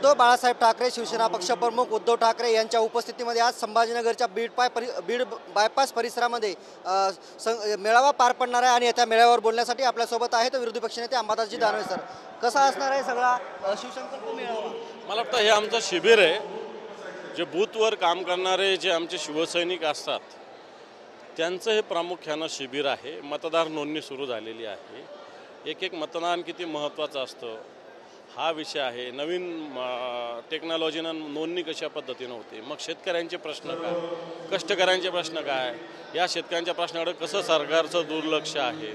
उद्धव बाळासाहेब ठाकरे शिवसेना पक्षप्रमुख उद्धव ठाकरे यांच्या उपस्थितीमध्ये आज संभाजीनगरच्या बीड बायपास परिसरामध्ये मेळावा पार पडणार आहे आणि त्या मेळाव्यावर बोलण्यासाठी आपल्यासोबत आहेत विरोधी पक्षनेते अंबादासजी दानवे सर। कसा असणार आहे सगळा शिवसंकल्प मेळावा? मला वाटतं हे आमचं शिबिर आहे। जे बूथवर काम करणारे जे आमचे शिवसैनिक असतात त्यांचं हे प्रामुख्यानं शिबिर आहे। मतदार नोंदणी सुरू झालेली आहे। एक मतदान किती महत्त्वाचं असतं हा विषय आहे। नवीन टेक्नॉलॉजीनं नोंदणी कशा पद्धतीनं होते, मग शेतकऱ्यांचे प्रश्न काय, कष्टकऱ्यांचे प्रश्न काय, या शेतकऱ्यांच्या प्रश्नाकडे कसं सरकारचं दुर्लक्ष आहे,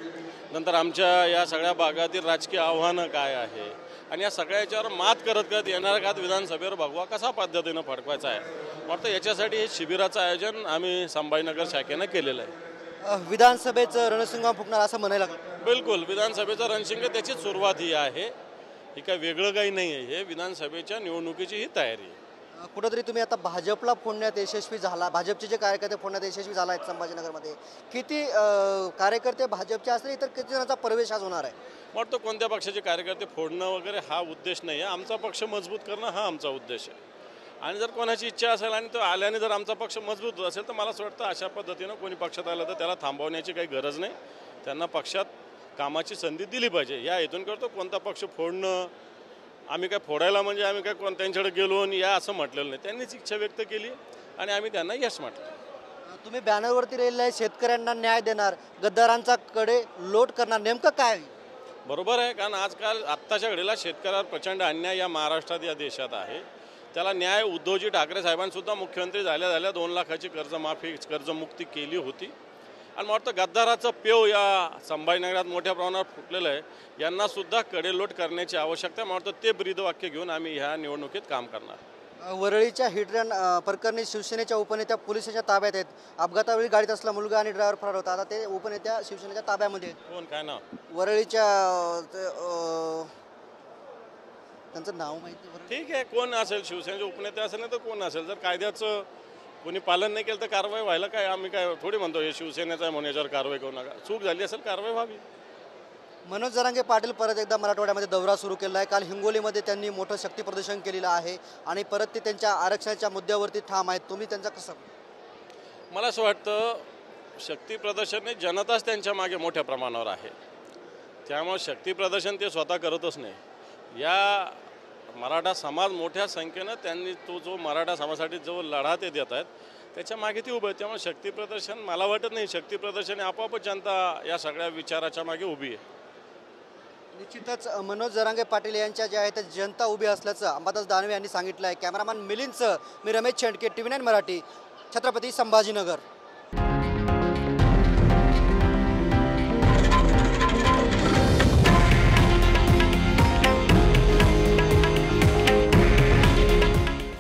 नंतर आमच्या या सगळ्या भागातील राजकीय आव्हानं काय आहे आणि या सगळ्याच्यावर मात करत करत येणाऱ्या काळात विधानसभेवर भगवा कसा पद्धतीनं फडकवायचा आहे। वाटतं याच्यासाठी हे शिबिराचं आयोजन आम्ही संभाजीनगर शाखेनं केलेलं आहे। विधानसभेचं रणशिंग फुकणार असं म्हणायला लागलं? बिलकुल, विधानसभेचं रणशिंग त्याची सुरुवात ही आहे। ही काय वेगळं काही नाही आहे, हे विधानसभेच्या निवडणुकीची ही तयारी आहे। कुठेतरी तुम्ही आता भाजपला फोडण्यात यशस्वी झाला, भाजपचे जे कार्यकर्ते फोडण्यात यशस्वी झाला आहेत संभाजीनगरमध्ये, किती कार्यकर्ते भाजपचे असले तर किती जणांचा प्रवेश आज होणार आहे? वाटतं कोणत्या पक्षाचे कार्यकर्ते फोडणं वगैरे हा उद्देश नाही आहे। आमचा पक्ष मजबूत करणं हा आमचा उद्देश आहे आणि जर कोणाची इच्छा असेल आणि तो आल्याने जर आमचा पक्ष मजबूत होत असेल तर मला असं वाटतं अशा पद्धतीनं कोणी पक्षात आलं तर त्याला थांबवण्याची काही गरज नाही। त्यांना पक्षात कामाची संधी दिली पाहिजे या हेतून करतो। कोणता पक्ष फोडणं, आम्ही काय फोडायला म्हणजे आम्ही काय त्यांच्याकडे गेलो आणि या असं म्हटलेलं नाही। त्यांनीच इच्छा व्यक्त केली आणि आम्ही त्यांना यश म्हटलं। तुम्ही बॅनरवरती राहिलेलं आहे शेतकऱ्यांना न्याय देणार, गद्दारांचा कडे लोट करणार, नेमकं काय? बरोबर आहे, कारण आजकाल आत्ताच्या घडीला शेतकऱ्यावर प्रचंड अन्याय या महाराष्ट्रात या देशात आहे। त्याला न्याय उद्धवजी ठाकरे साहेबांसुद्धा मुख्यमंत्री झाल्या 2 लाखाची कर्जमाफी कर्जमुक्ती केली होती आणि मला वाटतं गद्दाराचं पेव या संभाजीनगरात मोठ्या प्रमाणावर फुटलेलं आहे। यांनासुद्धा कडेलोट करण्याची आवश्यकता आहे। मला वाटतं ते ब्रीदवाक्य घेऊन आम्ही ह्या निवडणुकीत काम करणार। वरळीच्या हिट रन प्रकरणी शिवसेनेच्या उपनेत्या पोलिसांच्या ताब्यात आहेत। अपघातावेळी गाडीत असला मुलगा आणि ड्रायव्हर फरार होता, आता ते उपनेत्या शिवसेनेच्या ताब्यामध्ये आहेत। कोण, काय नाव? वरळीच्या त्यांचं नाव माहिती? ठीक आहे, कोण असेल, शिवसेनेचे उपनेते असेल नाही तर कोण असेल, जर कायद्याचं कोणी पालन नाही केलं तर कारवाई व्हायला काय, आम्ही काय थोडी म्हणतो हे शिवसेनेचं आहे म्हणून याच्यावर कारवाई करू नका। चूक झाली असेल कारवाई व्हावी। मनोज जरांगे पाटील परत एकदा मराठवाड्यामध्ये दौरा सुरू केला आहे। काल हिंगोलीमध्ये त्यांनी मोठं शक्ती प्रदर्शन केलेलं आहे आणि परत ते त्यांच्या आरक्षणाच्या मुद्द्यावरती ठाम आहेत। तुम्ही त्यांचा कसं? मला असं वाटतं शक्ती प्रदर्शनने जनताच त्यांच्या मागे मोठ्या प्रमाणावर आहे, त्यामुळे शक्ती प्रदर्शन ते स्वतः करतच नाही। या मराठा समाज मोठ्या संख्येनं त्यांनी तो जो मराठा समाजासाठी जो लढा ते देत आहेत त्याच्या मागे ती उभं आहे। त्यामुळे शक्ती प्रदर्शन मला वाटत नाही, शक्ती प्रदर्शन आपोआपच जनता या सगळ्या विचाराच्या मागे उभी आहे। निश्चितच मनोज जरांगे पाटील यांच्या ज्या आहेत जनता उभी असल्याचं अंबादास दानवे यांनी सांगितलं आहे। कॅमेरामॅन मिलिंदसह मी रमेश शेंडके, TV9 मराठी, छत्रपती संभाजीनगर।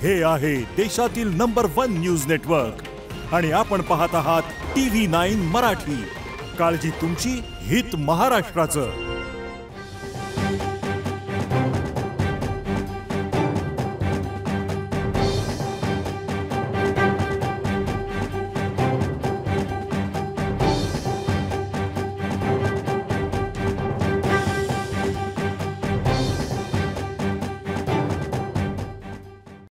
हे आहे देशातील नंबर 1 न्यूज नेटवर्क आणि आपण पाहत आहात TV9 मराठी। काळजी तुमची, हित महाराष्ट्राचं।